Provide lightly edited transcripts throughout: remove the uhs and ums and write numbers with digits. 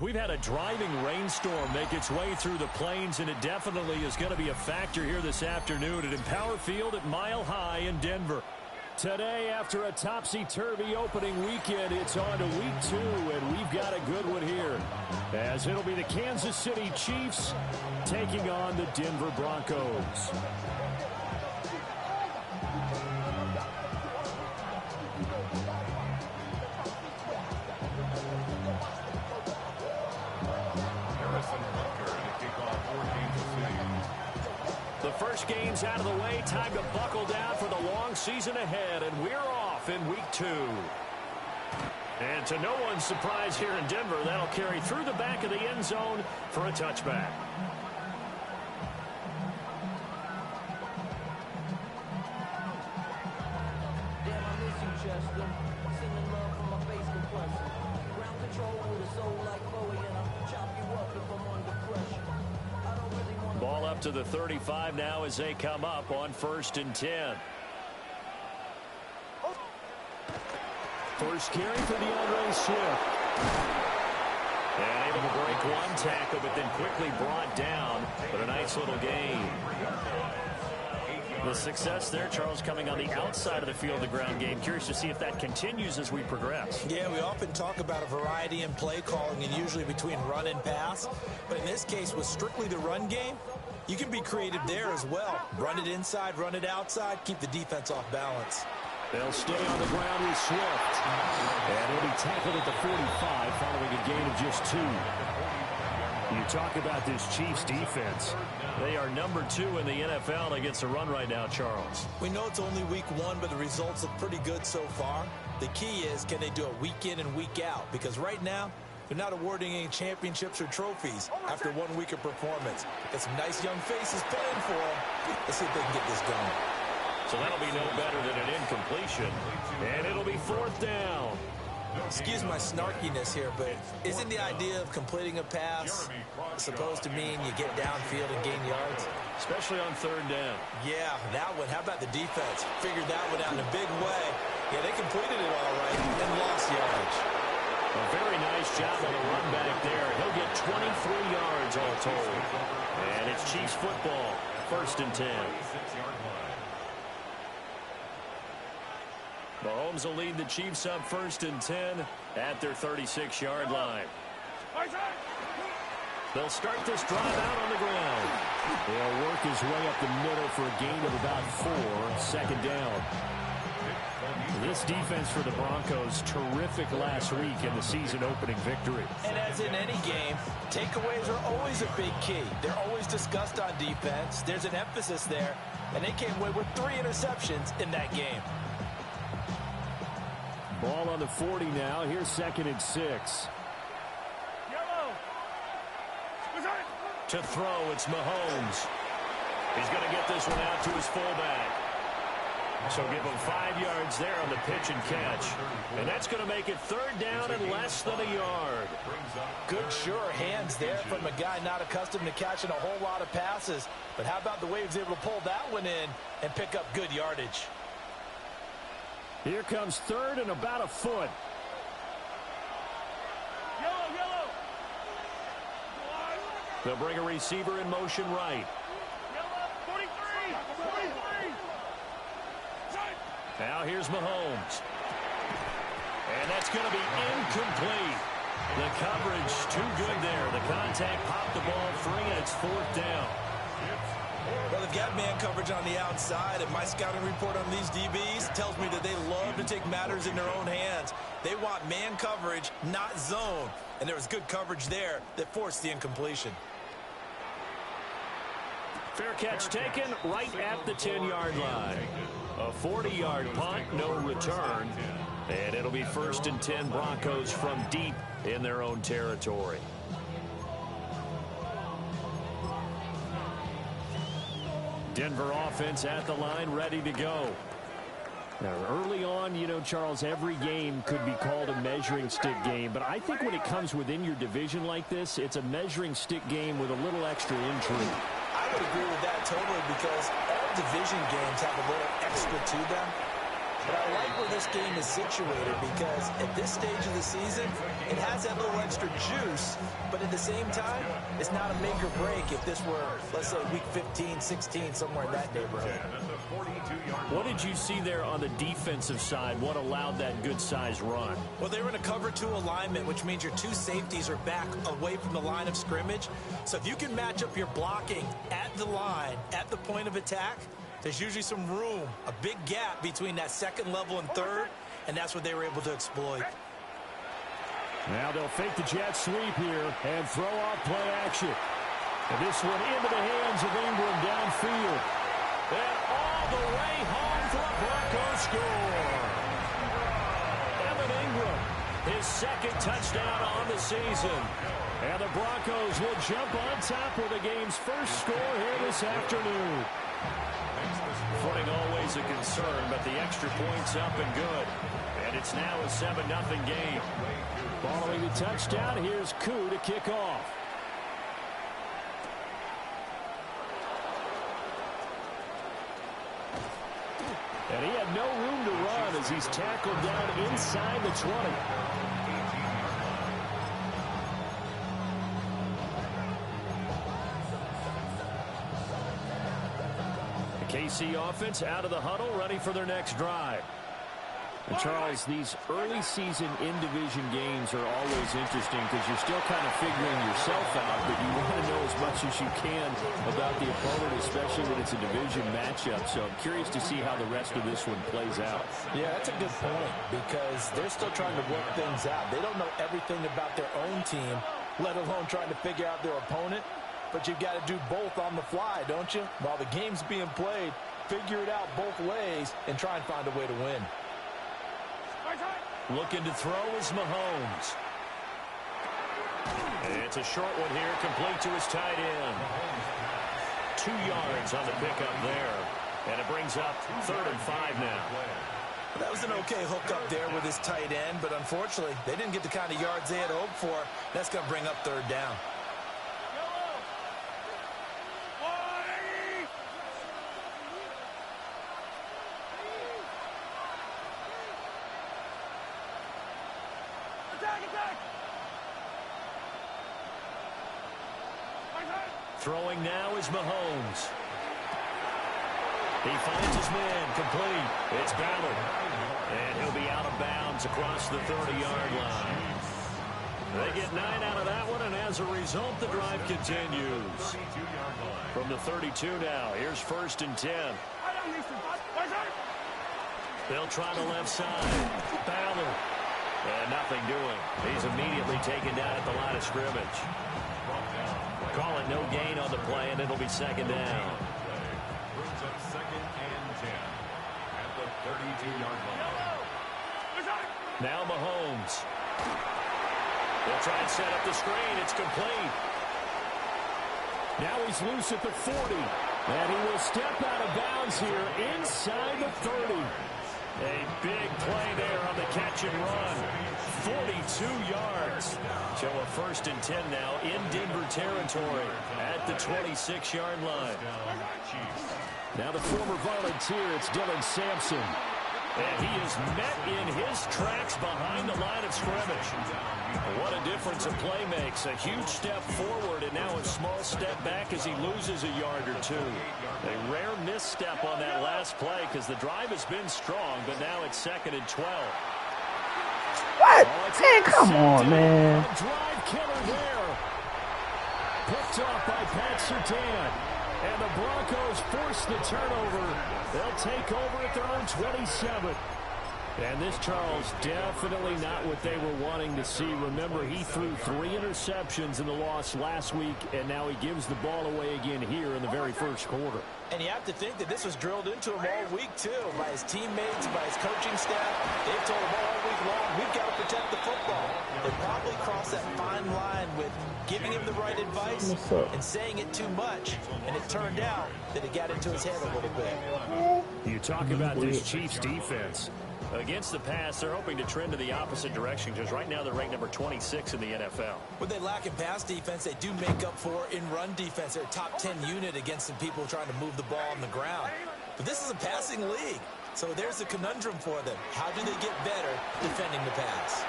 We've had a driving rainstorm make its way through the plains, and it definitely is going to be a factor here this afternoon at Empower Field at Mile High in Denver. Today, after a topsy-turvy opening weekend, it's on to week 2, and we've got a good one here, as it'll be the Kansas City Chiefs taking on the Denver Broncos. The first game's out of the way. Time to buckle down for the long season ahead, and we're off in week 2. And to no one's surprise here in Denver, that'll carry through the back of the end zone for a touchback. Damn, I miss you, Chester. Sending love from my face compressor. Ground control with a soul like Bowie, and I'll chop you up if I'm under pressure. I don't really want to... Ball up to the 35 now as they come up on 1st and 10. First carry for DeAndre Swift. And able to break one tackle, but then quickly brought down. But a nice little gain. The success there, Charles, coming on the outside of the field, the ground game. Curious to see if that continues as we progress. Yeah, we often talk about a variety in play calling and usually between run and pass. But in this case, with strictly the run game, you can be creative there as well. Run it inside, run it outside, keep the defense off balance. They'll stay on the ground with Swift. And he'll be tackled at the 45 following a gain of just 2. You talk about this Chiefs defense. They are number 2 in the NFL against the run right now, Charles. We know it's only week 1, but the results look pretty good so far. The key is, can they do it week in and week out? Because right now, they're not awarding any championships or trophies after 1 week of performance. Got some nice young faces playing for them. Let's see if they can get this done. So that'll be no better than an incompletion. And it'll be 4th down. Excuse my snarkiness here, but isn't the idea of completing a pass supposed to mean you get downfield and gain yards? Especially on 3rd down. Yeah, that one. How about the defense? Figured that one out in a big way. Yeah, they completed it all right and lost yardage. A very nice job on the run back there. He'll get 23 yards all told. And it's Chiefs football, 1st and 10. Mahomes will lead the Chiefs up 1st and 10 at their 36-yard line. They'll start this drive out on the ground. He'll work his way up the middle for a gain of about 4. Second down. This defense for the Broncos, terrific last week in the season-opening victory. And as in any game, takeaways are always a big key. They're always discussed on defense. There's an emphasis there, and they came away with 3 interceptions in that game. Ball on the 40 now. Here's 2nd and 6. To throw, it's Mahomes. He's going to get this one out to his fullback. So give him 5 yards there on the pitch and catch. And that's going to make it 3rd down and less than a yard. Good, sure hands there from a guy not accustomed to catching a whole lot of passes. But how about the way he was able to pull that one in and pick up good yardage? Here comes 3rd and about a foot. They'll bring a receiver in motion right. Now here's Mahomes. And that's going to be incomplete. The coverage too good there. The contact popped the ball free, and it's 4th down. Well, they've got man coverage on the outside, and my scouting report on these DBs tells me that they love to take matters in their own hands. They want man coverage, not zone. And there was good coverage there that forced the incompletion. Fair catch taken right at the 10-yard line. A 40-yard punt, no return. And it'll be 1st and 10 Broncos from deep in their own territory. Denver offense at the line, ready to go. Now, early on, you know, Charles, every game could be called a measuring stick game. But I think when it comes within your division like this, it's a measuring stick game with a little extra intrigue. I would agree with that totally because all division games have a little extra to them. But I like where this game is situated because at this stage of the season, it has that little extra juice, but at the same time, it's not a make or break if this were, let's say, week 15, 16, somewhere in that neighborhood. What did you see there on the defensive side? What allowed that good-sized run? Well, they were in a cover 2 alignment, which means your 2 safeties are back away from the line of scrimmage. So if you can match up your blocking at the line, at the point of attack, there's usually some room, a big gap between that 2nd level and 3rd, and that's what they were able to exploit. Now they'll fake the jet sweep here and throw off play action. And this one into the hands of Ingram downfield. And all the way home for a Broncos score. Evan Ingram, his 2nd touchdown on the season. And the Broncos will jump on top with the game's first score here this afternoon. Footing always a concern, but the extra point's up and good. And it's now a 7-0 game. Following the touchdown, here's Koo to kick off. And he had no room to run as he's tackled down inside the 20. KC offense out of the huddle, ready for their next drive. And Charles, these early season in-division games are always interesting because you're still kind of figuring yourself out, but you want to know as much as you can about the opponent, especially when it's a division matchup. So I'm curious to see how the rest of this one plays out. Yeah, that's a good point because they're still trying to work things out. They don't know everything about their own team, let alone trying to figure out their opponent. But you've got to do both on the fly, don't you? While the game's being played, figure it out both ways and try and find a way to win. Looking to throw is Mahomes. And it's a short one here, complete to his tight end. 2 yards on the pickup there. And it brings up 3rd and 5 now. That was an okay hook up there with his tight end, but unfortunately, they didn't get the kind of yards they had hoped for. That's going to bring up 3rd down. Throwing now is Mahomes. He finds his man, complete. It's Ballard. And he'll be out of bounds across the 30-yard line. They get 9 out of that one, and as a result, the drive continues. From the 32 now, here's 1st and 10. They'll try the left side. Ballard. And nothing doing. He's immediately taken down at the line of scrimmage. Call it no gain on the play, and it'll be 2nd down. Brings up 2nd and 10 at the 32-yard line. Now Mahomes. They'll try and set up the screen. It's complete. Now he's loose at the 40. And he will step out of bounds here inside the 30. A big play there on the catch and run. 42 yards. So a 1st and 10 now in Denver territory at the 26-yard line. Now the former volunteer, it's Dylan Sampson. And he is met in his tracks behind the line of scrimmage. What a difference a play makes. A huge step forward and now a small step back as he loses a yard or two. A rare misstep on that last play because the drive has been strong, but now it's 2nd and 12. What? Man, come on, man. A drive killer there. Picked off by Pat Surtain. And the Broncos force the turnover. They'll take over at their own 27. And this, Charles, definitely not what they were wanting to see. Remember, he threw 3 interceptions in the loss last week, and now he gives the ball away again here in the very first quarter. And you have to think that this was drilled into him all week, too, by his teammates, by his coaching staff. They've told him all week long, we've got to protect the football. They probably crossed that fine line with giving him the right advice and saying it too much. And it turned out that it got into his head a little bit. You talk about this Chiefs defense. Against the pass, they're hoping to trend to the opposite direction because right now they're ranked number 26 in the NFL. What they lack in pass defense, they do make up for in run defense. They're a top 10 unit against some people trying to move the ball on the ground. But this is a passing league, so there's a conundrum for them. How do they get better defending the pass?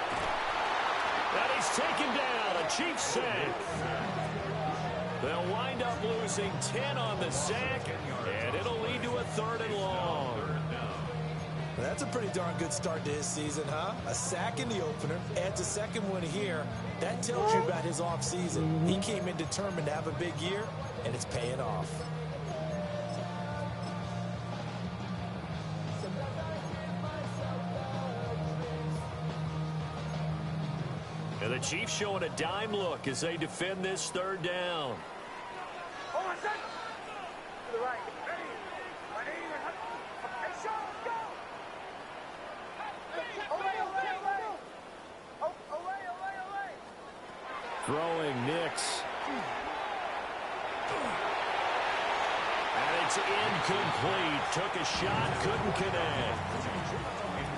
And he's taken down, a Chiefs sack. They'll wind up losing 10 on the sack, and it'll lead to a 3rd and long. That's a pretty darn good start to his season, huh? A sack in the opener, adds a 2nd one here. That tells you about his offseason. He came in determined to have a big year, and it's paying off. And the Chiefs showing a dime look as they defend this 3rd down. To the right. Throwing Nix. And it's incomplete. Took a shot, couldn't connect.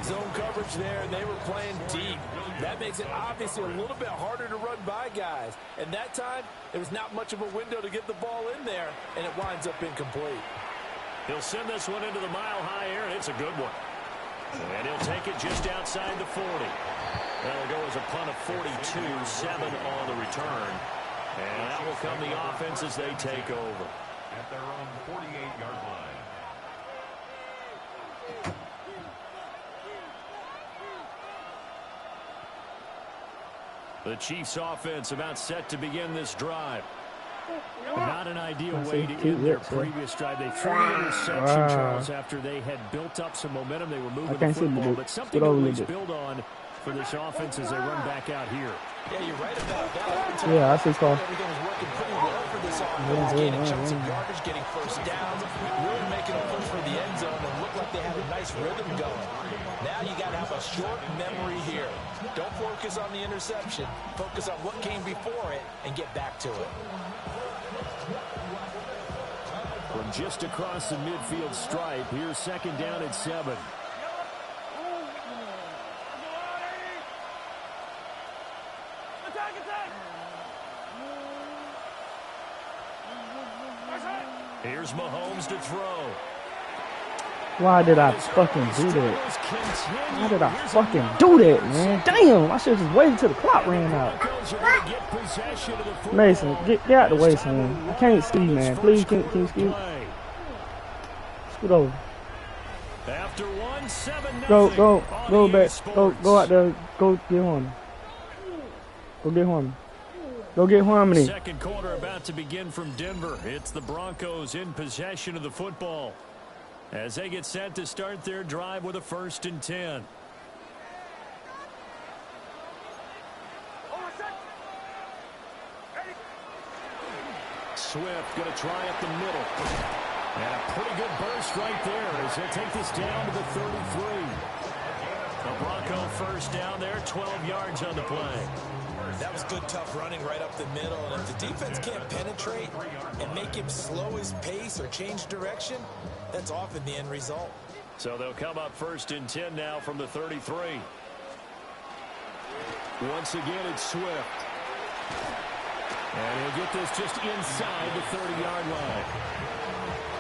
Zone coverage there, and they were playing deep. That makes it obviously a little bit harder to run by guys. And that time, there was not much of a window to get the ball in there, and it winds up incomplete. He'll send this one into the mile-high air, and it's a good one. And he'll take it just outside the 40. That'll go as a punt of 42, 7 on the return. And that will come the offense as they take over. At their own 48-yard line. The Chiefs offense about set to begin this drive. Not an ideal way to end their previous drive. They threw an interception, Charles, after they had built up some momentum. They were moving the football, but something to at least build on for this offense as they run back out here. Yeah, you're right about that. Yeah, I see call. Everything was working pretty well for this offense. Gaining chunks of yardage, getting first downs, really making a push for the end zone, and looked like they had a nice rhythm going. Now you got to have a short memory here. Don't focus on the interception. Focus on what came before it and get back to it. From just across the midfield stripe, here's 2nd down and 7. Here's Mahomes to throw. Why did I fucking do that? Why did I fucking do that, man? Damn, I should have just waited till the clock ran out. Mason, get out the way, son. I can't see, man. Please, can you scoot? Scoot over. After 1-7, go back. Go out there. Go get on. Go get Harmon. Go get Harmony. Second quarter about to begin from Denver. It's the Broncos in possession of the football as they get set to start their drive with a 1st and 10. Swift going to try up the middle. And a pretty good burst right there as they take this down to the 33. The Bronco first down there, 12 yards on the play. That was good, tough running right up the middle. And if the defense can't penetrate and make him slow his pace or change direction, that's often the end result. So they'll come up 1st and 10 now from the 33. Once again, it's Swift. And he'll get this just inside the 30-yard line.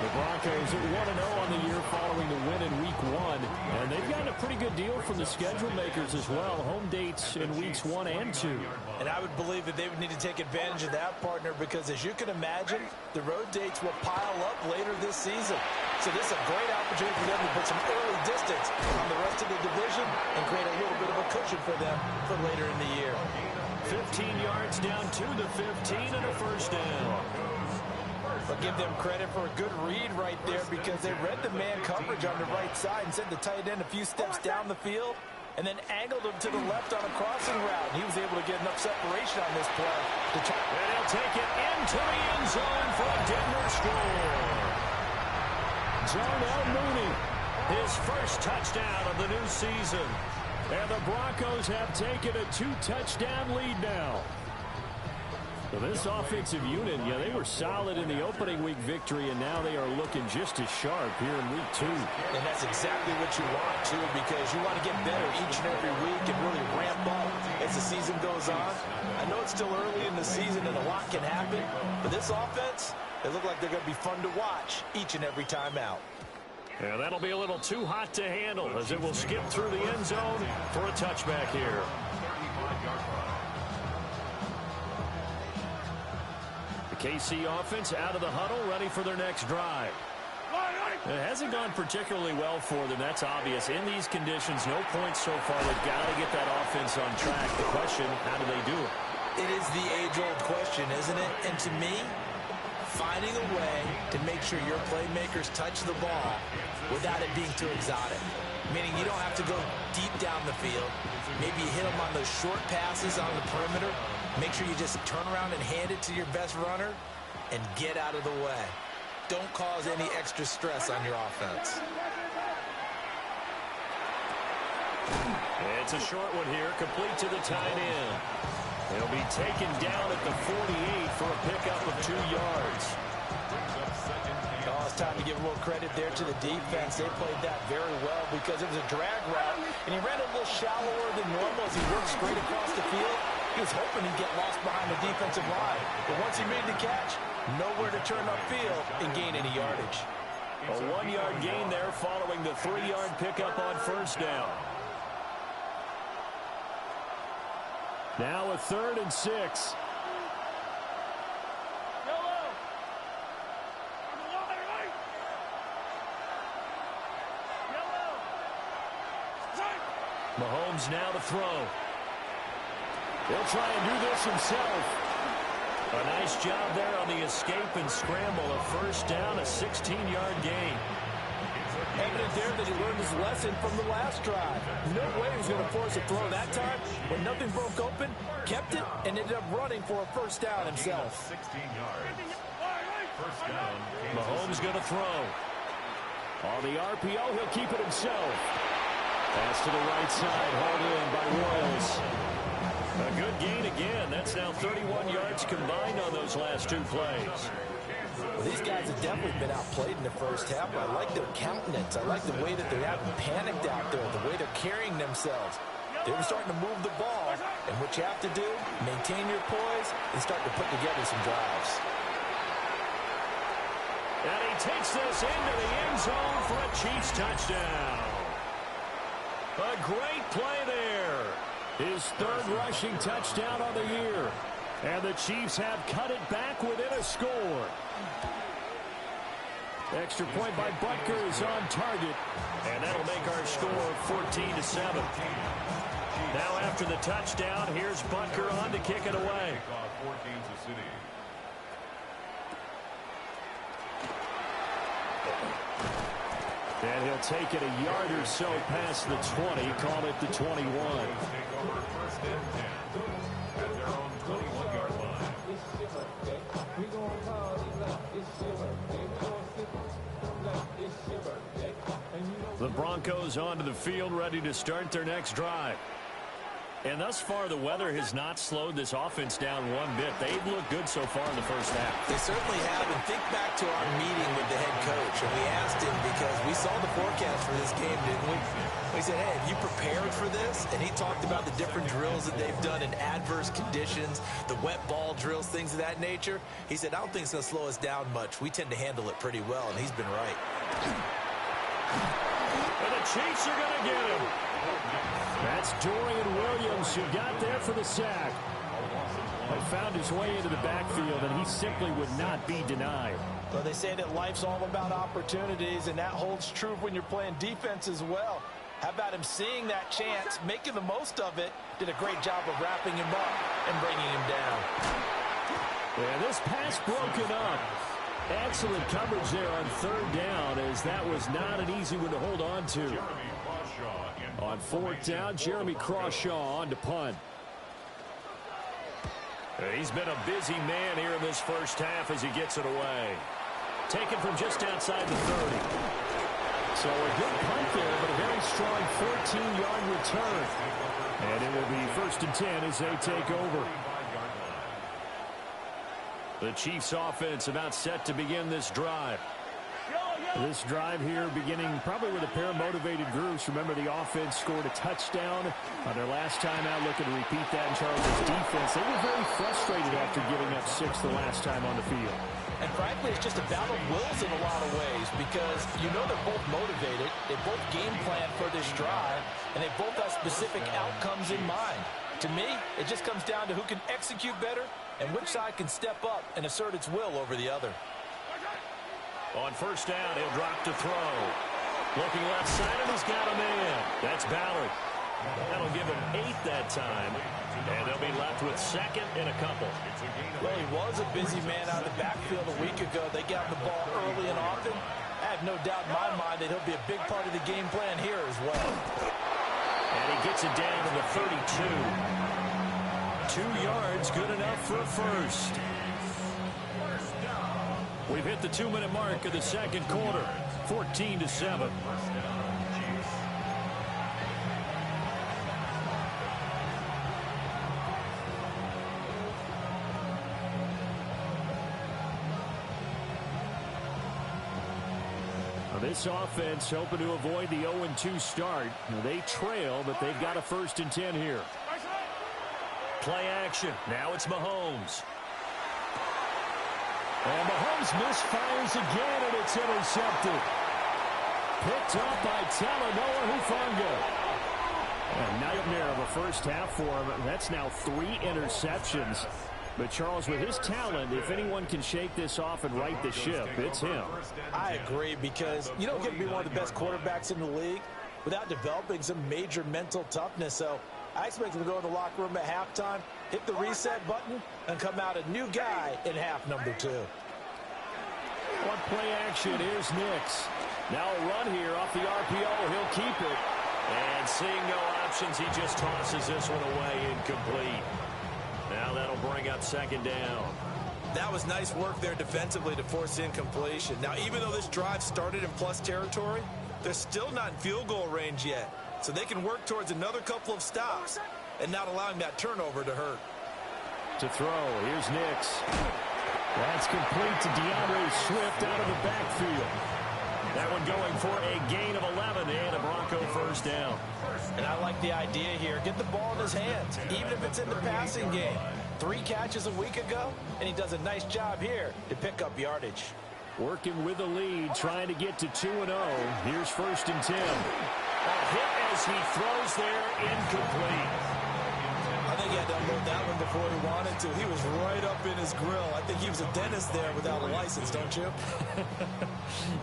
The Broncos are 1-0 on the year following the win in Week 1. And they've gotten a pretty good deal from the schedule makers as well. Home dates in Weeks 1 and 2. And I would believe that they would need to take advantage of that, partner, because as you can imagine, the road dates will pile up later this season. So this is a great opportunity for them to put some early distance on the rest of the division and create a little bit of a cushion for them for later in the year. 15 yards down to the 15 and a 1st down. I'll give them credit for a good read right there because they read the man coverage on the right side and sent the tight end a few steps down the field and then angled him to the left on a crossing route. And he was able to get enough separation on this play. And he'll take it into the end zone for a Denver score. Darnell Mooney, his first touchdown of the new season. And the Broncos have taken a 2-touchdown lead now. So this offensive unit, yeah, they were solid in the opening week victory, and now they are looking just as sharp here in Week 2. And that's exactly what you want, too, because you want to get better each and every week and really ramp up as the season goes on. I know it's still early in the season and a lot can happen, but this offense, they look like they're going to be fun to watch each and every time out. Yeah, that'll be a little too hot to handle as it will skip through the end zone for a touchback here. The KC offense out of the huddle, ready for their next drive. It hasn't gone particularly well for them, that's obvious. In these conditions, no points so far. They've got to get that offense on track. The question, how do they do it? It is the age-old question, isn't it? And to me, finding a way to make sure your playmakers touch the ball without it being too exotic. Meaning you don't have to go deep down the field. Maybe you hit them on those short passes on the perimeter. Make sure you just turn around and hand it to your best runner and get out of the way. Don't cause any extra stress on your offense. It's a short one here, complete to the tight end. He'll be taken down at the 48 for a pickup of 2 yards. Oh, it's time to give a little credit there to the defense. They played that very well because it was a drag route, and he ran a little shallower than normal as he worked straight across the field. He was hoping he'd get lost behind the defensive line, but once he made the catch, nowhere to turn upfield and gain any yardage. A 1-yard gain there following the 3-yard pickup on 1st down. Now a 3rd and 6. Mahomes now to throw. He'll try and do this himself. A nice job there on the escape and scramble. A 1st down, a 16-yard gain. Evident there that he learned his lesson from the last drive. No way he was going to force a throw that time. When nothing broke open, kept it, and ended up running for a 1st down himself. 16 yards. 1st down. Mahomes going to throw. On the RPO, he'll keep it himself. Pass to the right side, hauled in by Royals. A good gain again. That's now 31 yards combined on those last 2 plays. Well, these guys have definitely been outplayed in the first half. I like their countenance. I like the way that they haven't panicked out there, the way they're carrying themselves. They were starting to move the ball, and what you have to do, maintain your poise and start to put together some drives. And he takes this into the end zone for a Chiefs touchdown. A great play there. His 3rd rushing touchdown on the year. And the Chiefs have cut it back within a score. Extra point by Butker is on target. And that'll make our score 14-7. Now after the touchdown, here's Butker on to kick it away. And he'll take it a yard or so past the 20, call it the 21. The Broncos onto the field, ready to start their next drive. And thus far, the weather has not slowed this offense down one bit. They've looked good so far in the first half. They certainly have. And think back to our meeting with the head coach. And we asked him, because we saw the forecast for this game, didn't we? We said, hey, have you prepared for this? And he talked about the different drills that they've done in adverse conditions, the wet ball drills, things of that nature. He said, I don't think it's going to slow us down much. We tend to handle it pretty well, and he's been right. And the Chiefs are going to get him. That's Dorian Williams who got there for the sack. He found his way into the backfield, and he simply would not be denied. Well, they say that life's all about opportunities, and that holds true when you're playing defense as well. How about him seeing that chance, making the most of it, did a great job of wrapping him up and bringing him down. And this pass broken up. Excellent coverage there on third down, as that was not an easy one to hold on to. On fourth down, Jeremy Crawshaw on to punt. He's been a busy man here in this first half as he gets it away. Taken from just outside the 30. So a good punt there, but a very strong 14-yard return. And it will be 1st and 10 as they take over. The Chiefs offense about set to begin this drive. This drive here beginning probably with a pair of motivated groups. Remember, the offense scored a touchdown on their last time out, looking to repeat that in Charles' defense. They were very frustrated after giving up 6 the last time on the field. And frankly, it's just a battle of wills in a lot of ways, because you know they're both motivated, they both game plan for this drive, and they both have specific outcomes in mind. To me, it just comes down to who can execute better and which side can step up and assert its will over the other. On first down, he'll drop to throw. Looking left side, and he's got a man. That's Ballard. That'll give him 8 that time. And they'll be left with 2nd and a couple. Well, he was a busy man out of the backfield a week ago. They got him the ball early and often. I have no doubt in my mind that he'll be a big part of the game plan here as well. And he gets it down to the 32. 2 yards, good enough for a first. We've hit the 2-minute mark of the second quarter, 14-7. This offense hoping to avoid the 0-2 start. They trail, but they've got a 1st and 10 here. Play action. Now it's Mahomes. And Mahomes misfires again, and it's intercepted. Picked up by Talanoa Hufanga. A nightmare of a first half for him. That's now 3 interceptions. But, Charles, with his talent, if anyone can shake this off and right the ship, it's him. I agree, because you don't get to be one of the best quarterbacks in the league without developing some major mental toughness. So I expect him to go in the locker room at halftime, hit the reset button, and come out a new guy in half number 2. On play action, here's Nix. Now a run here off the RPO. He'll keep it. And seeing no options, he just tosses this one away incomplete. Now that'll bring up 2nd down. That was nice work there defensively to force incompletion. Now, even though this drive started in plus territory, they're still not in field goal range yet. So they can work towards another couple of stops and not allowing that turnover to hurt. To throw, here's Nix. That's complete to DeAndre Swift out of the backfield. That one going for a gain of 11 and a Bronco 1st down. And I like the idea here. Get the ball in his hands, even if it's in the passing game. 3 catches a week ago, and he does a nice job here to pick up yardage. Working with the lead, trying to get to 2-0. Here's 1st and 10. A hit as he throws there, incomplete. I think he had to unload that one before he wanted to. He was right up in his grill. I think he was a dentist there without a license, don't you?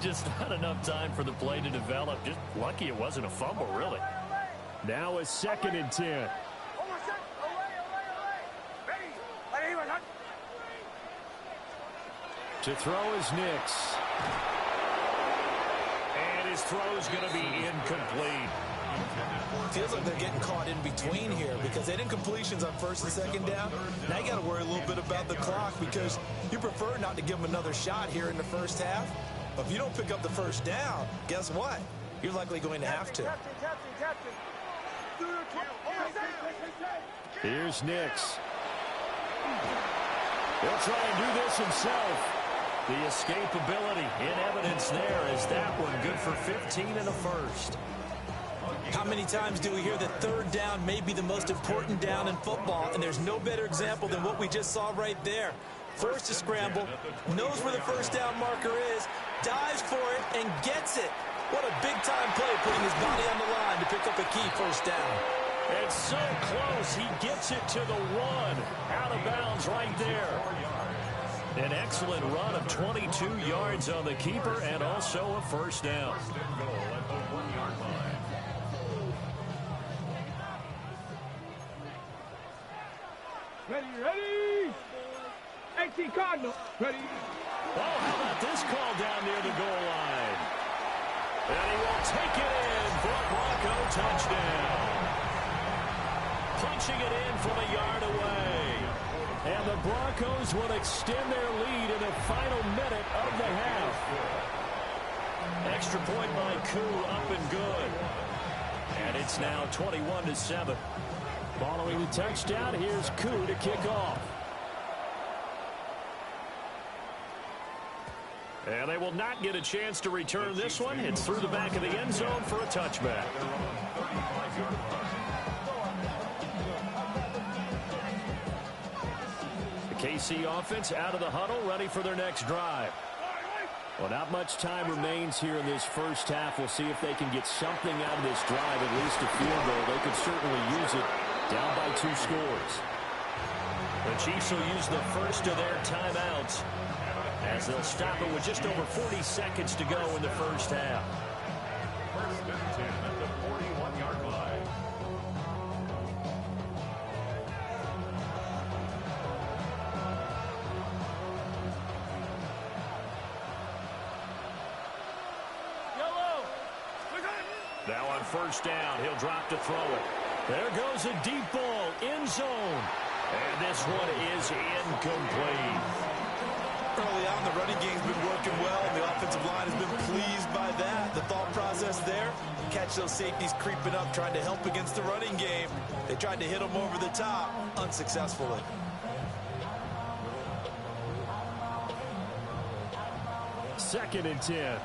Just not enough time for the play to develop. Just lucky it wasn't a fumble, really. Now a 2nd and 10. To throw is Nix. And his throw is going to be incomplete. Feels like they're getting caught in between here because they didn't completions on 1st and 2nd down. Now you got to worry a little bit about the clock because you prefer not to give them another shot here in the first half. But if you don't pick up the 1st down, guess what? You're likely going to have to. Here's Nix. He'll try and do this himself. The escapability in evidence there as that one good for 15 in the first. How many times do we hear that 3rd down may be the most important down in football, and there's no better example than what we just saw right there. Forced to scramble, knows where the 1st down marker is, dives for it, and gets it. What a big-time play, putting his body on the line to pick up a key 1st down. It's so close, he gets it to the 1. Out of bounds right there. An excellent run of 22 yards on the keeper and also a 1st down. Ready. 18 Cardinal. Ready. Oh, how about this call down near the goal line? And he will take it in for a Bronco touchdown. Punching it in from a yard away. And the Broncos will extend their lead in the final minute of the half. Extra point by Koo, up and good. And it's now 21-7. Following the touchdown, here's Koo to kick off. And they will not get a chance to return this one. It's through the back of the end zone for a touchback. KC offense out of the huddle, ready for their next drive. Well, not much time remains here in this first half. We'll see if they can get something out of this drive, at least a field goal. They could certainly use it down by 2 scores. The Chiefs will use the first of their timeouts as they'll stop it with just over 40 seconds to go in the first half. 1st and 10 at the 41-yard line. Now on 1st down, he'll drop to throw it. There goes a deep ball, end zone. And this one is incomplete. Early on, the running game's been working well, and the offensive line has been pleased by that. The thought process there, catch those safeties creeping up, trying to help against the running game. They tried to hit them over the top, unsuccessfully. Second and 10.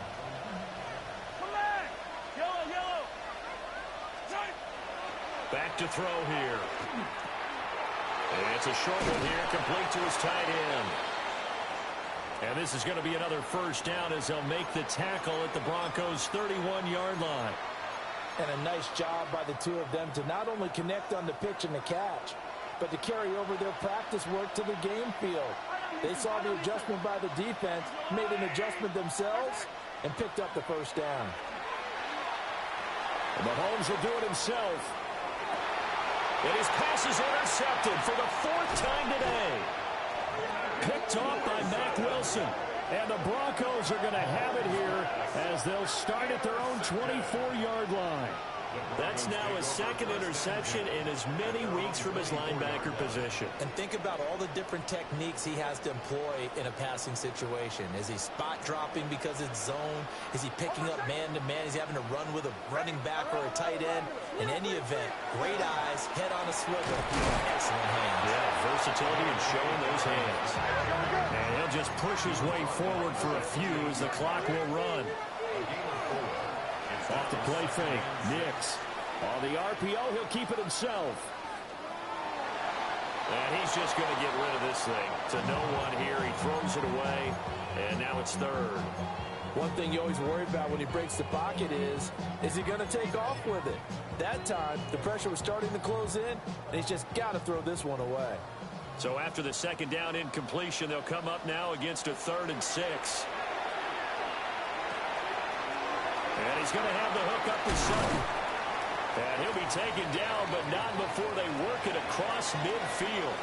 Back to throw here. And it's a short one here, complete to his tight end. And this is going to be another 1st down as they'll make the tackle at the Broncos' 31-yard line. And a nice job by the 2 of them to not only connect on the pitch and the catch, but to carry over their practice work to the game field. They saw the adjustment by the defense, made an adjustment themselves, and picked up the 1st down. And Mahomes will do it himself. And his pass is intercepted for the 4th time today. Picked off by Mack Wilson. And the Broncos are going to have it here as they'll start at their own 24-yard line. That's now his 2nd interception in as many weeks from his linebacker position. And think about all the different techniques he has to employ in a passing situation. Is he spot dropping because it's zone? Is he picking up man-to-man? Is he having to run with a running back or a tight end? In any event, great eyes, head on a swivel, excellent hands. Yeah, versatility and showing those hands. And he'll just push his way forward for a few as the clock will run. Off the play fake, Nix. On the RPO, he'll keep it himself. And he's just going to get rid of this thing. To no one here, he throws it away, and now it's 3rd. One thing you always worry about when he breaks the pocket is he going to take off with it? That time, the pressure was starting to close in, and he's just got to throw this one away. So after the 2nd down incompletion, they'll come up now against a 3rd and 6. And he's going to have the hook up to Sutton. And he'll be taken down, but not before they work it across midfield.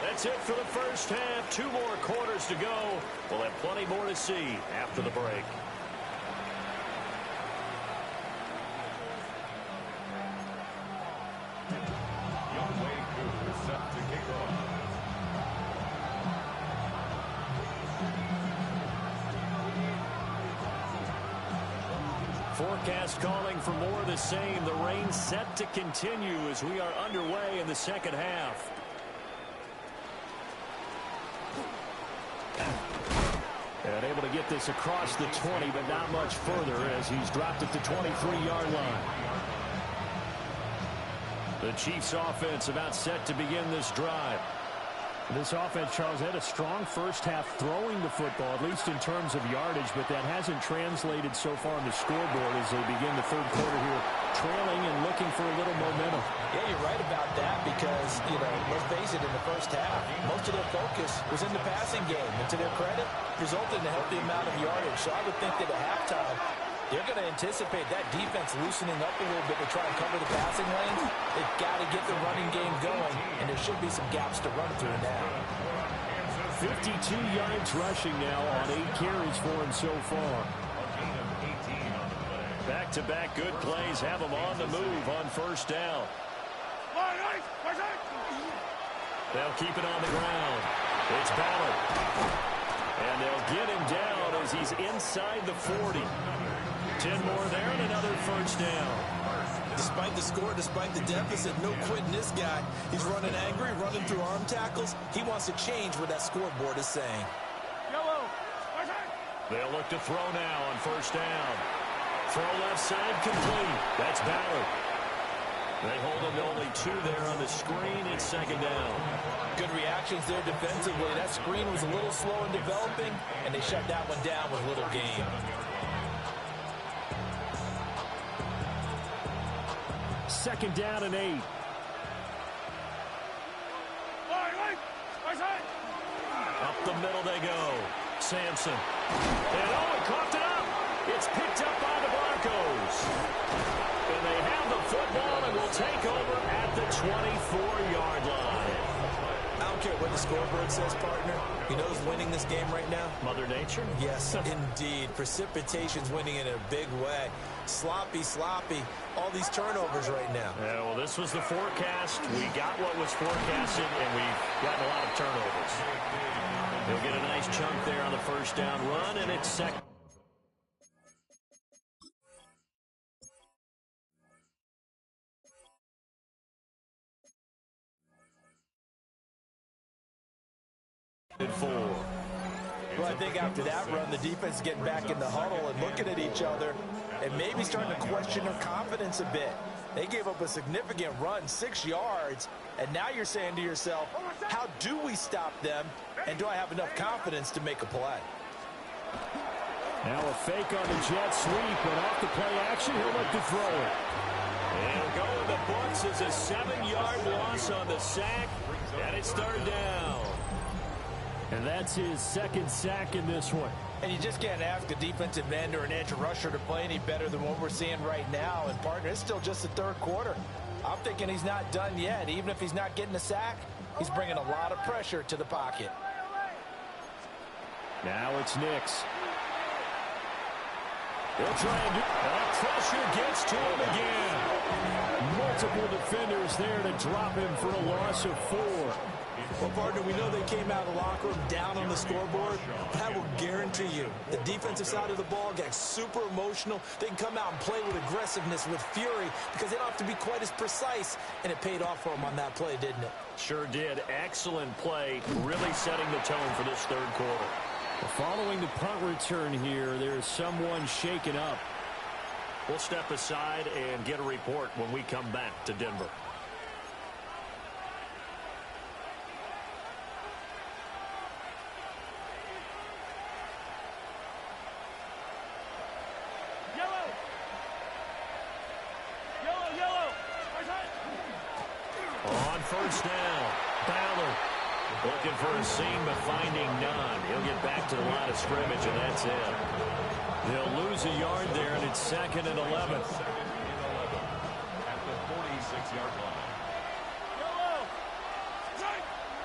That's it for the first half. 2 more quarters to go. We'll have plenty more to see after the break. Forecast calling for more of the same. The rain set to continue as we are underway in the second half. And able to get this across the 20, but not much further as he's dropped it to 23-yard line. The Chiefs offense about set to begin this drive. This offense, Charles, had a strong first half throwing the football, at least in terms of yardage, but that hasn't translated so far on the scoreboard as they begin the third quarter here, trailing and looking for a little momentum. Yeah, you're right about that because, let's face it, in the first half, most of their focus was in the passing game. And to their credit, resulted in a healthy amount of yardage. So I would think that at halftime, they're going to anticipate that defense loosening up a little bit to try and cover the passing lanes. They've got to get the running game going, and there should be some gaps to run through now. 52 yards rushing now on 8 carries for him so far. Back-to-back good plays have him on the move on first down. They'll keep it on the ground. It's Ballard. And they'll get him down as he's inside the 40. 10 more there and another first down. Despite the score, despite the deficit, no quitting this guy. He's running angry, running through arm tackles. He wants to change what that scoreboard is saying. They'll look to throw now on first down. Throw left side complete. That's Ballard. They hold him to only 2 there on the screen. It's second down. Good reactions there defensively. That screen was a little slow in developing, and they shut that one down with little gain. Second down and 8. Up the middle they go. Sampson. And Owen coughed it up. It's picked up by the Broncos. And they have the football and will take over at the 24-yard line. I don't care what the scoreboard says, partner. You know who's winning this game right now? Mother Nature? Yes, indeed. Precipitation's winning in a big way. Sloppy. All these turnovers right now. Yeah, well, this was the forecast. We got what was forecasted, and we've gotten a lot of turnovers. He'll get a nice chunk there on the first down run, and it's second. Well, I think after that run, the defense is getting back in the huddle and looking at each other and maybe starting to question their confidence a bit. They gave up a significant run, 6 yards, and now you're saying to yourself, how do we stop them, and do I have enough confidence to make a play? Now a fake on the jet sweep, but off the play action, he'll look to throw it. And he'll go in the books as a 7-yard loss on the sack, and it's third down. And that's his second sack in this one. And you just can't ask a defensive end or an edge rusher to play any better than what we're seeing right now. And, partner, it's still just the third quarter. I'm thinking he's not done yet. Even if he's not getting a sack, he's bringing a lot of pressure to the pocket. Now it's Nix. He'll try and do that. Pressure gets to him again. Multiple defenders there to drop him for a loss of 4. Well, partner, we know they came out of the locker room down on the scoreboard. But I will guarantee you, the defensive side of the ball got super emotional. They can come out and play with aggressiveness, with fury, because they don't have to be quite as precise. And it paid off for them on that play, didn't it? Sure did. Excellent play, really setting the tone for this third quarter. Following the punt return here, there's someone shaken up. We'll step aside and get a report when we come back to Denver. On first down, Ballard looking for a seam but finding none. He'll get back to the line of scrimmage, and that's it. They'll lose a yard there, and it's 2nd and 11. 26-yard line.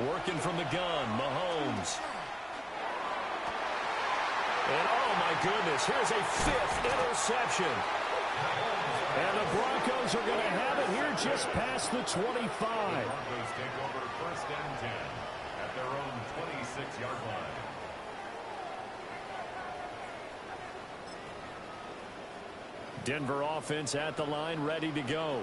Working from the gun, Mahomes. And oh my goodness, here's a 5th interception. And the Broncos are going to have it here just past the 25. The Broncos take over 1st and 10 at their own 26-yard line. Denver offense at the line, ready to go.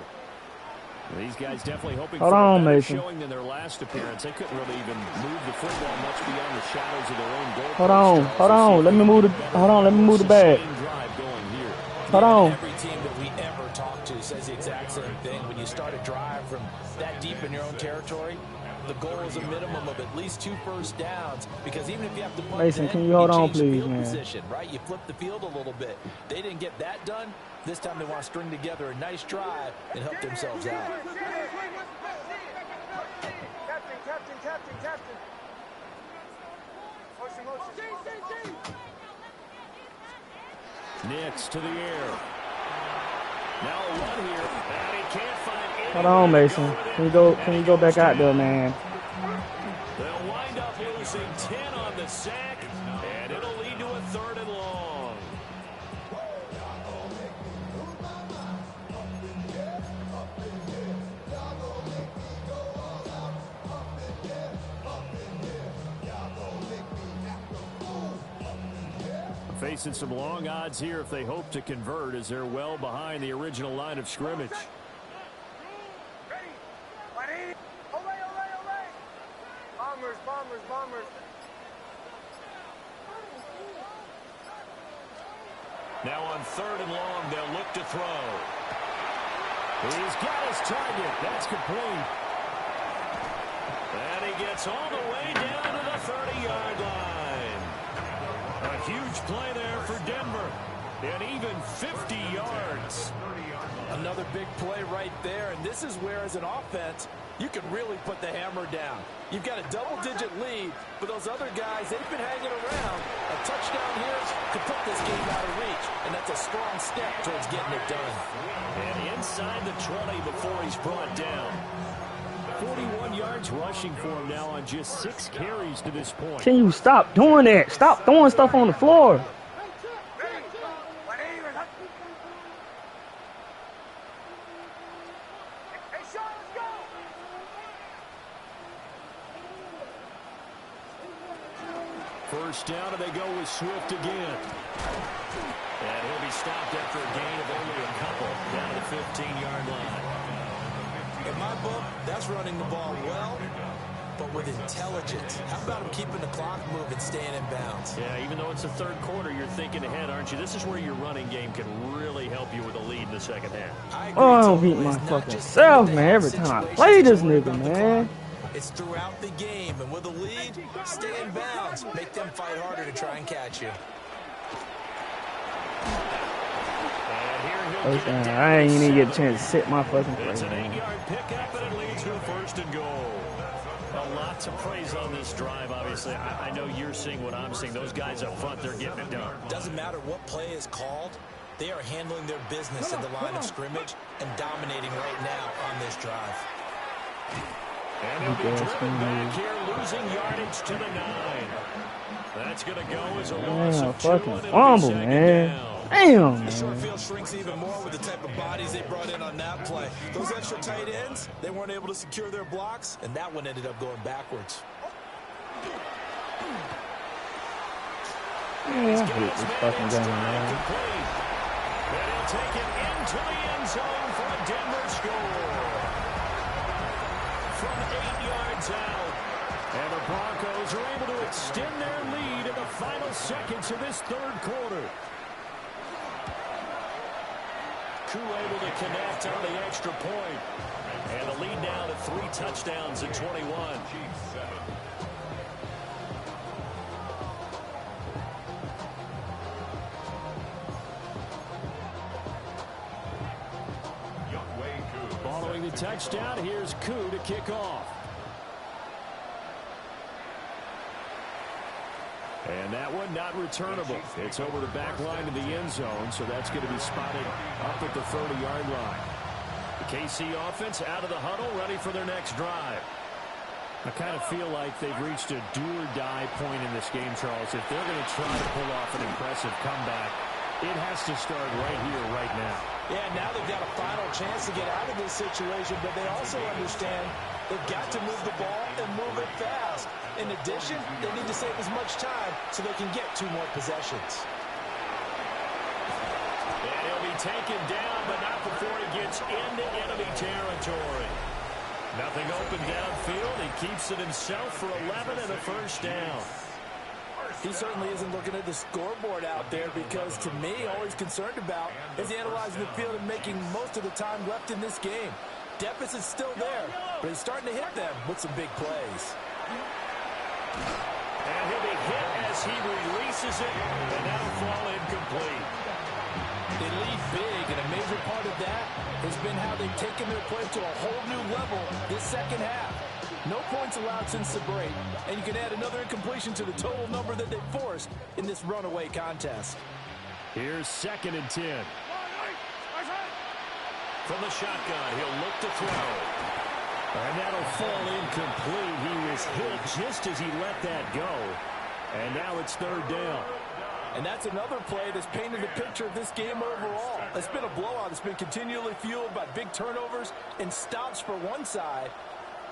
These guys definitely hoping Hold for on, a better Mason. showing than their last appearance. They couldn't really even move the football much beyond the shadows of their own goal. Hold on. Let me move the bag. Hold on. Every team that we ever talk to says the exact same thing. When you start a drive from that deep in your own territory, the goal is a minimum of at least 2 first downs, because even if you have to punt, Mason, can you hold on, change the please, field man? position, right? You flip the field a little bit. They didn't get that done. This time they want to string together a nice drive and help themselves out. Captain. Motion. Nix to the air. Now a run here, and he can't find any. Hold on, Mason. Can you go back out there, man? They'll wind up losing 10 on the sack, and it'll lead to a 3rd and long. Facing some long odds here if they hope to convert, as they're well behind the original line of scrimmage. Bombers. Now on 3rd and long, they'll look to throw. He's got his target. That's complete. And he gets all the way down to the 30-yard line. A huge play there for Denver. And even 50 yards. Another big play right there, and this is where, as an offense, you can really put the hammer down. You've got a double-digit lead, but those other guys, they've been hanging around. A touchdown here could put this game out of reach, and that's a strong step towards getting it done. And inside the 20 before he's brought down. 41 yards rushing for him now on just 6 carries to this point. Can you stop doing that? Stop throwing stuff on the floor. First down, and they go with Swift again. And he'll be stopped after a gain of only a couple down to the 15-yard line. In my book, that's running the ball well, but with intelligence. How about him keeping the clock moving, staying in bounds? Yeah, even though it's the 3rd quarter, you're thinking ahead, aren't you? This is where your running game can really help you with a lead in the 2nd half. I agree, Oh, I don't totally. beat my It's not fucking just self, that man, they every have time I situations play this to worry nigga, about the man. clock. It's throughout the game, and with a lead, stay in bounds. Make them fight harder to try and catch you. And here he'll get it down I ain't to even get a 7. chance to sit my fucking play, It's an man. 8-yard pickup, and it leads to a 1st and goal. A lot to praise on this drive, obviously. I know you're seeing what I'm seeing. Those guys up front, they're getting it done. Doesn't matter what play is called. They are handling their business at the line of scrimmage and dominating right now on this drive. And he'll be driven back here, losing yardage to the 9. That's going to go as a loss Yeah, of 2, fucking and it'll be fumble, 2nd man. down. Damn, The short man. field shrinks even more with the type of bodies they brought in on that play. Those extra tight ends, they weren't able to secure their blocks, and that one ended up going backwards. Yeah, I hate this fucking game, man. And he'll take it into the end zone for a Denver score. From 8 yards out. And the Broncos are able to extend their lead in the final seconds of this 3rd quarter. Koo able to connect on the extra point. And the lead now to 3 touchdowns in 21. Following the touchdown, here's Koo to kick off. And that one not returnable. It's over the back line of the end zone, so that's going to be spotted up at the 30-yard line. KC offense out of the huddle, ready for their next drive. I kind of feel like they've reached a do-or-die point in this game, Charles. If they're going to try to pull off an impressive comeback, it has to start right here, right now. Yeah, now they've got a final chance to get out of this situation, but they also understand they've got to move the ball and move it fast. In addition, they need to save as much time so they can get 2 more possessions. And he'll be taken down, but not before he gets into enemy territory. Nothing open downfield. He keeps it himself for 11 and a first down. He certainly isn't looking at the scoreboard out there because, to me, all he's concerned about is analyzing the field and making most of the time left in this game. Deficit's still there, but he's starting to hit them with some big plays. And he'll be hit as he releases it, and that'll fall incomplete. They lead big, and a major part of that has been how they've taken their play to a whole new level this second half. No points allowed since the break, and you can add another incompletion to the total number that they forced in this runaway contest. Here's 2nd and 10. From the shotgun, he'll look to throw. And that'll fall incomplete. He was hit just as he let that go. And now it's 3rd down. And that's another play that's painted the picture of this game overall. It's been a blowout. It's been continually fueled by big turnovers and stops for one side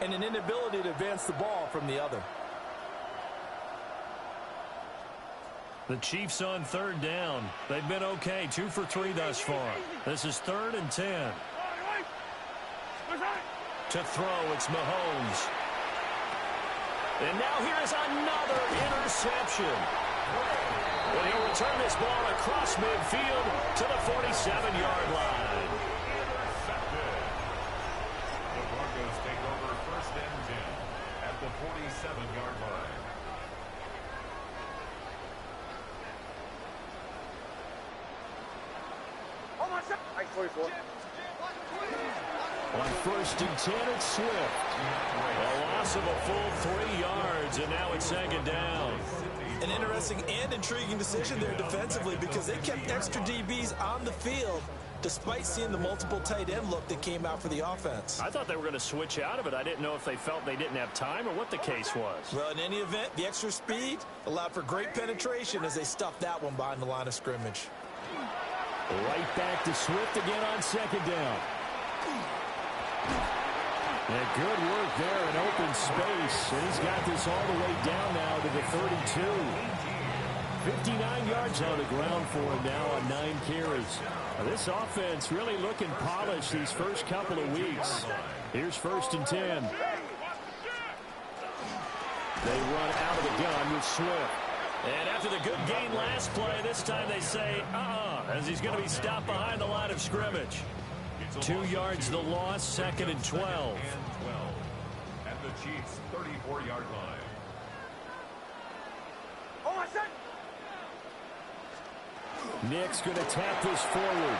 and an inability to advance the ball from the other. The Chiefs on 3rd down. They've been okay, 2 for 3 thus far. This is 3rd and 10. To throw, it's Mahomes. And now here is another interception. Well, he'll return this ball across midfield to the 47-yard line. The Broncos take over 1st and 10 at the 47-yard line. On 1st and 10, it's Swift. A loss of a full 3 yards, and now it's 2nd down. An interesting and intriguing decision there defensively because they kept extra DBs on the field despite seeing the multiple tight end look that came out for the offense. I thought they were going to switch out of it. I didn't know if they felt they didn't have time or what the case was. Well, in any event, the extra speed allowed for great penetration as they stuffed that one behind the line of scrimmage. Right back to Swift again on 2nd down. And good work there in open space. And he's got this all the way down now to the 32. 59 yards on the ground for him now on 9 carries. This offense really looking polished these first couple of weeks. Here's 1st and 10. They run out of the gun with Swift. And after the good gain last play, this time they say, as he's going to be stopped behind the line of scrimmage. 2 yards the loss, 2nd and 12. At the Chiefs' 34-yard line. Nick's going to tap this forward.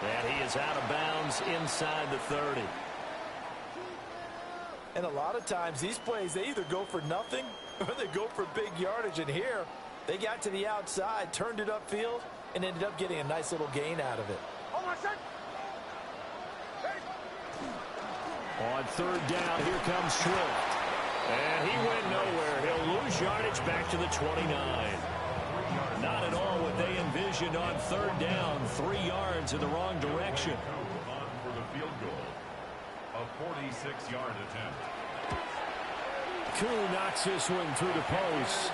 And he is out of bounds inside the 30. And a lot of times these plays, they either go for nothing or they go for big yardage. And here, they got to the outside, turned it upfield, and ended up getting a nice little gain out of it. On 3rd down, here comes Swift. And he went nowhere. He'll lose yardage back to the 29. Not at all what they envisioned on 3rd down. 3 yards in the wrong direction. On for the field goal. A 46-yard attempt. Koo knocks this one through the post.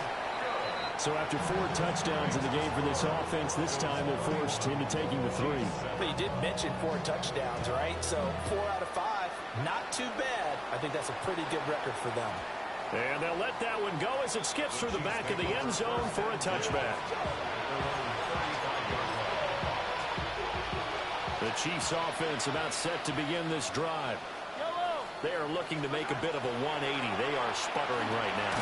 So after 4 touchdowns in the game for this offense, this time they're forced into taking the 3. But you did mention 4 touchdowns, right? So 4 out of 5, not too bad. I think that's a pretty good record for them. And they'll let that one go as it skips through the back of the end zone for a touchback. The Chiefs offense about set to begin this drive. They are looking to make a bit of a 180. They are sputtering right now.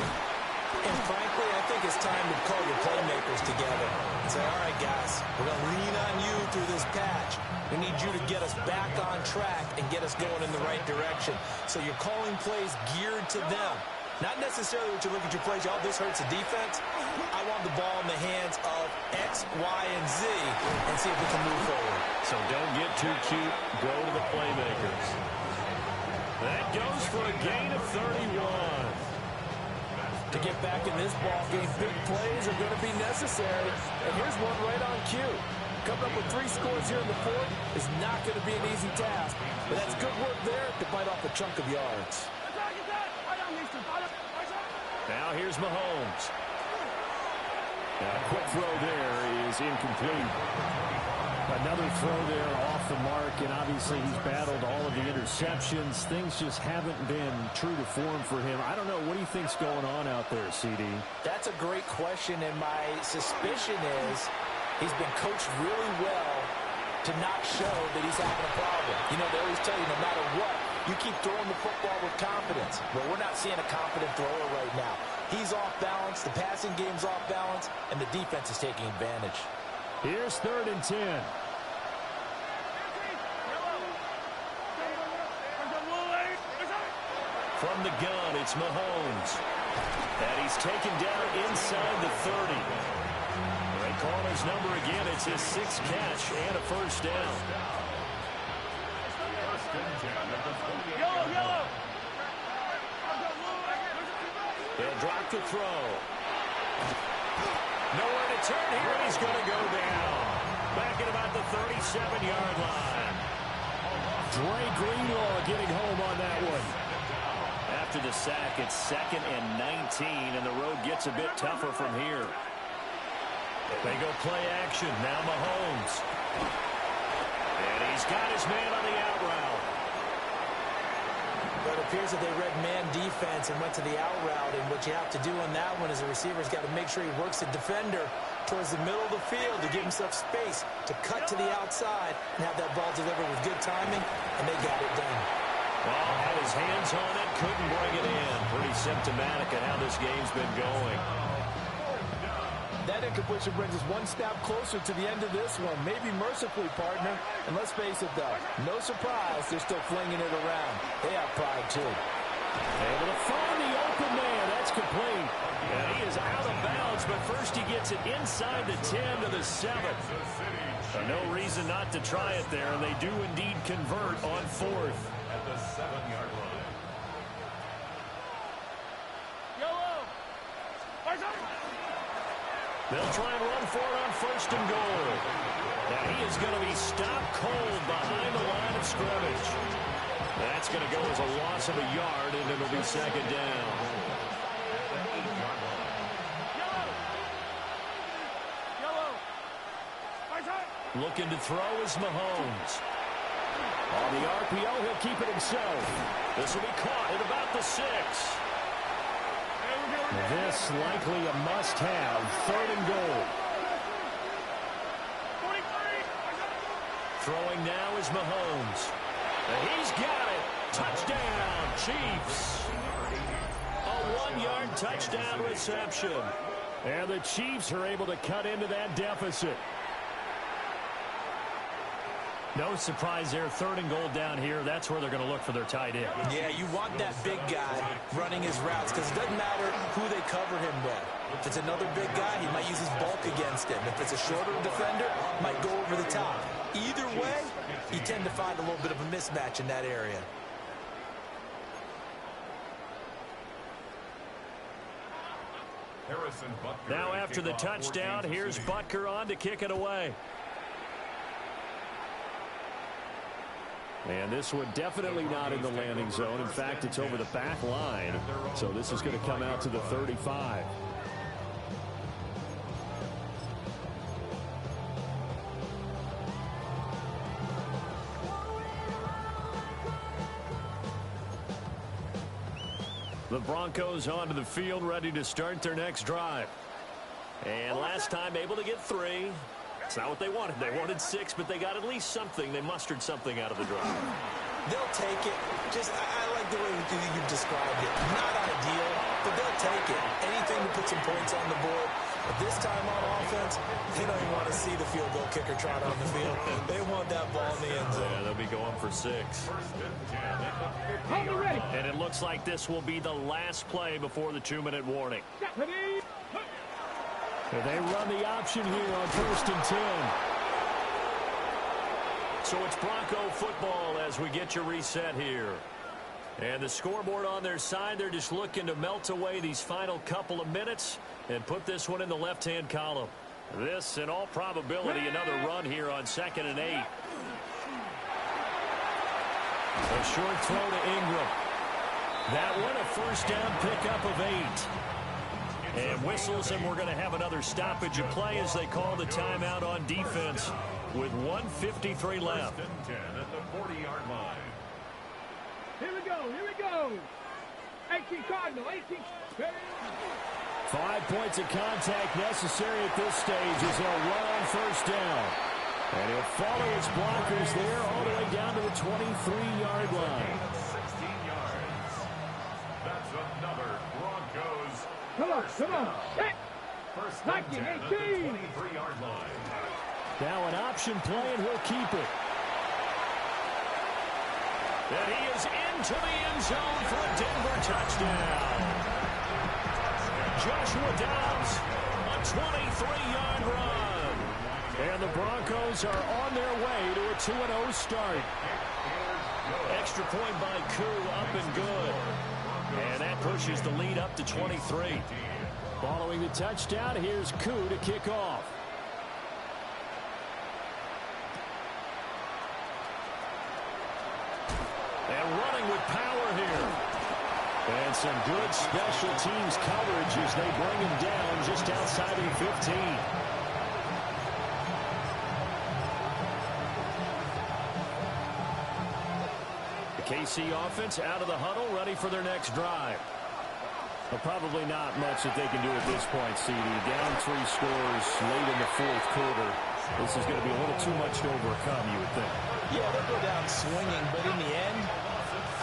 And frankly, I think it's time to call your playmakers together and say, all right, guys, we're going to lean on you through this patch. We need you to get us back on track and get us going in the right direction. So you're calling plays geared to them. Not necessarily what you look at your plays. Oh, this hurts the defense. I want the ball in the hands of X, Y, and Z and see if we can move forward. So don't get too cute. Go to the playmakers. That goes for a gain of 31. To get back in this ball game, big plays are going to be necessary. And here's one right on cue. Coming up with 3 scores here in the fourth is not going to be an easy task. But that's good work there to bite off a chunk of yards. Now here's Mahomes. A quick throw there is incomplete. Another throw there off the mark, and obviously he's battled all of the interceptions. Things just haven't been true to form for him. I don't know. What do you think's going on out there, CD? That's a great question, and my suspicion is he's been coached really well to not show that he's having a problem. You know, they always tell you no matter what, you keep throwing the football with confidence. Well, we're not seeing a confident thrower right now. He's off balance, the passing game's off balance, and the defense is taking advantage. Here's 3rd and 10. From the gun, it's Mahomes. And he's taken down inside the 30. They call his number again. It's his 6th catch and a first down. They'll drop the throw. Nowhere to turn here, and he's going to go down. Back at about the 37-yard line. Dre Greenlaw getting home on that one. After the sack, it's 2nd and 19, and the road gets a bit tougher from here. They go play action. Now Mahomes. And he's got his man on the out route. But it appears that they read man defense and went to the out route, and what you have to do on that one is the receiver's got to make sure he works the defender towards the middle of the field to give himself space to cut to the outside and have that ball delivered with good timing, and they got it done. Well, had his hands on it, couldn't bring it in. Pretty symptomatic of how this game's been going. That incompletion brings us one step closer to the end of this one. Maybe mercifully, partner. And let's face it, though, no surprise they're still flinging it around. They have pride, too. Able to find the open man. That's complete. And he is out of bounds, but first he gets it inside the 10 to the 7. No reason not to try it there, and they do indeed convert on 4th. At the 7-yard line. They'll try and run for it on 1st and goal. Now he is going to be stopped cold behind the line of scrimmage. That's going to go as a loss of a yard, and it'll be 2nd down. Looking to throw is Mahomes. On the RPO, he'll keep it himself. This will be caught at about the 6. This likely a must-have. 3rd and goal. Throwing now is Mahomes. And he's got it. Touchdown, Chiefs. A 1-yard touchdown reception. And the Chiefs are able to cut into that deficit. No surprise there. 3rd and goal down here. That's where they're going to look for their tight end. Yeah, you want that big guy running his routes because it doesn't matter who they cover him with. If it's another big guy, he might use his bulk against him. If it's a shorter defender, might go over the top. Either way, you tend to find a little bit of a mismatch in that area. Now after the touchdown, here's Butker on to kick it away. And this one definitely not in the landing zone. In fact, it's over the back line. So this is going to come out to the 35. The Broncos onto the field, ready to start their next drive. And last time able to get 3. It's not what they wanted. They wanted 6, but they got at least something. They mustered something out of the drive. They'll take it. I like the way you described it. Not ideal, but they'll take it. Anything to put some points on the board. But this time on offense, they don't even want to see the field goal kicker trot on the field. They want that ball in the end zone. Yeah, they'll be going for 6. And it looks like this will be the last play before the 2-minute warning. And they run the option here on 1st and 10. So it's Bronco football as we get your reset here. And the scoreboard on their side, they're just looking to melt away these final couple of minutes and put this one in the left-hand column. This, in all probability, another run here on 2nd and 8. A short throw to Ingram. That one, a first down pickup of 8. And whistles, and we're going to have another stoppage of play as they call the timeout on defense with 1:53 left. 10 at the 40-yard line. Here we go. 18 Cardinal, 18. 5 points of contact necessary at this stage as they'll run on 1st down. And he'll follow his blockers there all the way down to the 23-yard line. 16 yards. That's another Broncos. Come on. First and 10 at the 23-yard line. Now an option play, and he'll keep it. And he is into the end zone for a Denver touchdown. Joshua Dobbs, a 23-yard run. And the Broncos are on their way to a 2-0 start. Extra point by Koo, up and good. And that pushes the lead up to 23. Following the touchdown, here's Koo to kick off. And running with power here. And some good special teams coverage as they bring him down just outside the 15. The KC offense out of the huddle, ready for their next drive. Well, probably not much that they can do at this point, CD. Down 3 scores late in the 4th quarter. This is going to be a little too much to overcome, you would think. Yeah, they'll go down swinging, but in the end,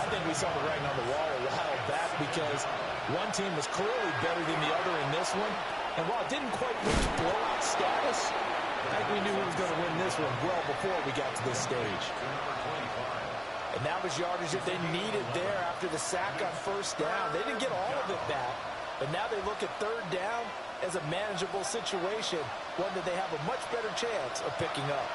I think we saw the writing on the wall a while back because one team was clearly better than the other in this one. And while it didn't quite reach blowout status, I think we knew who was going to win this one well before we got to this stage. And that was yardage that they needed there after the sack on 1st down. They didn't get all of it back, but now they look at 3rd down as a manageable situation, one that they have a much better chance of picking up.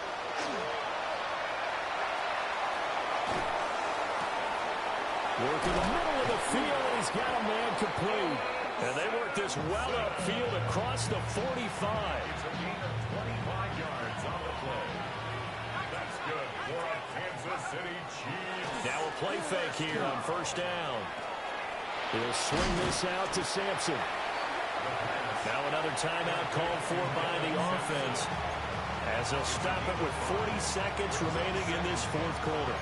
Work in the middle of the field, and he's got a man complete. And they work this well upfield across the 45. It's a gain of 25 yards on the play. That's good for a Kansas City Chiefs. Now a play fake here on 1st down. He'll swing this out to Sampson. Now another timeout called for by the offense as they'll stop it with 40 seconds remaining in this 4th quarter.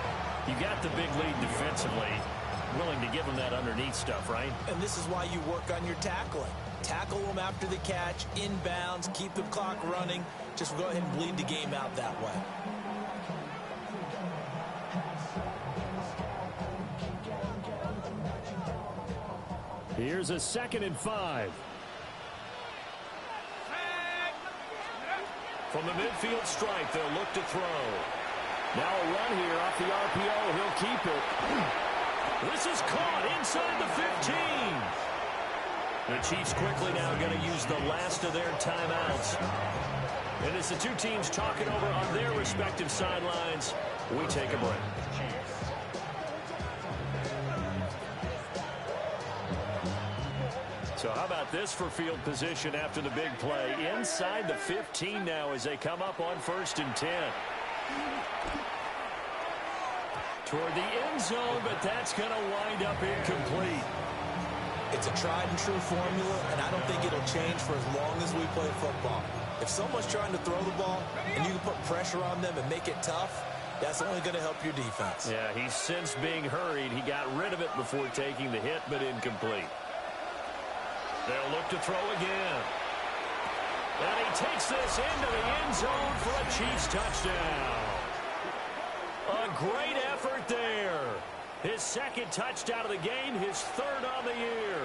You got the big lead defensively. Willing to give them that underneath stuff, right? And this is why you work on your tackling. Tackle them after the catch, inbounds, keep the clock running. Just go ahead and bleed the game out that way. Here's a 2nd and 5. From the midfield stripe, they'll look to throw. Now a run here off the RPO. He'll keep it. This is caught inside the 15. The Chiefs quickly now going to use the last of their timeouts. And as the two teams talk it over on their respective sidelines, we take a break. So how about this for field position after the big play? Inside the 15 now as they come up on 1st and 10. Toward the end zone, but that's going to wind up incomplete. It's a tried and true formula, and I don't think it'll change for as long as we play football. If someone's trying to throw the ball and you can put pressure on them and make it tough, that's only going to help your defense. Yeah, he's since being hurried. He got rid of it before taking the hit, but incomplete. They'll look to throw again. And he takes this into the end zone for a Chiefs touchdown. A great effort there. His 2nd touchdown of the game, his 3rd on the year.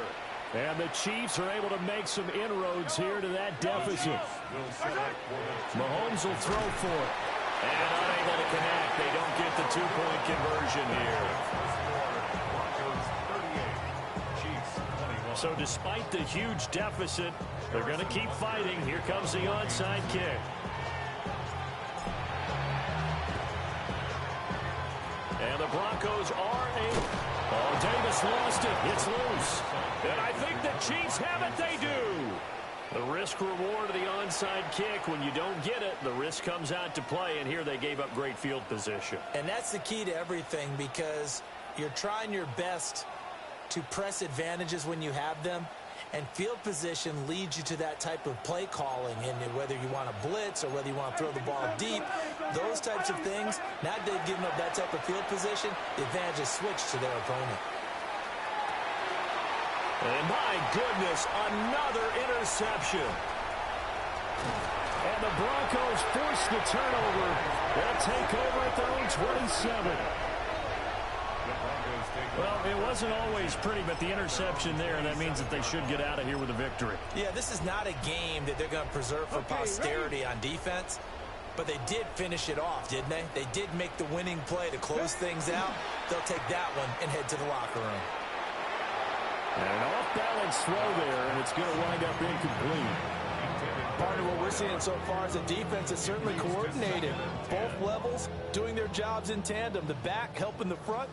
And the Chiefs are able to make some inroads here to that deficit. Mahomes will throw for it. And unable to connect. They don't get the two-point conversion here. So despite the huge deficit, they're going to keep fighting. Here comes the onside kick. And the Broncos are able. Oh, Davis lost it. It's loose. And I think the Chiefs have it. They do. The risk reward of the onside kick. When you don't get it, the risk comes out to play. And here they gave up great field position. And that's the key to everything, because you're trying your best to press advantages when you have them. And field position leads you to that type of play calling. And whether you want to blitz or whether you want to throw the ball deep, those types of things, now that they've given up that type of field position, the advantage is switched to their opponent. And my goodness, another interception. And the Broncos force the turnover. They'll take over at their own 27. Well, it wasn't always pretty, but the interception there, that means that they should get out of here with a victory. Yeah, this is not a game that they're going to preserve for posterity on defense, but they did finish it off, didn't they? They did make the winning play to close things out. They'll take that one and head to the locker room. And an off-balance throw there, and it's going to wind up incomplete. Part of what we're seeing so far is the defense is certainly coordinated. Both levels doing their jobs in tandem. The back helping the front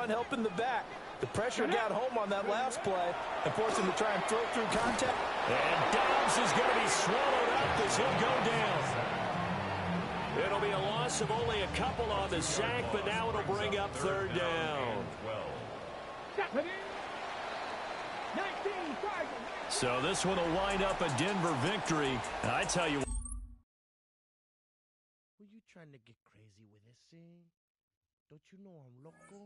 helping the back. The pressure got home on that last play and forced him to try and throw through contact. And Dobbs is going to be swallowed up as he'll go down. It'll be a loss of only a couple on the sack, but now it'll bring up third down. So this one will wind up a Denver victory. And I tell you, were you trying to get crazy with this thing? Don't you know I'm loco?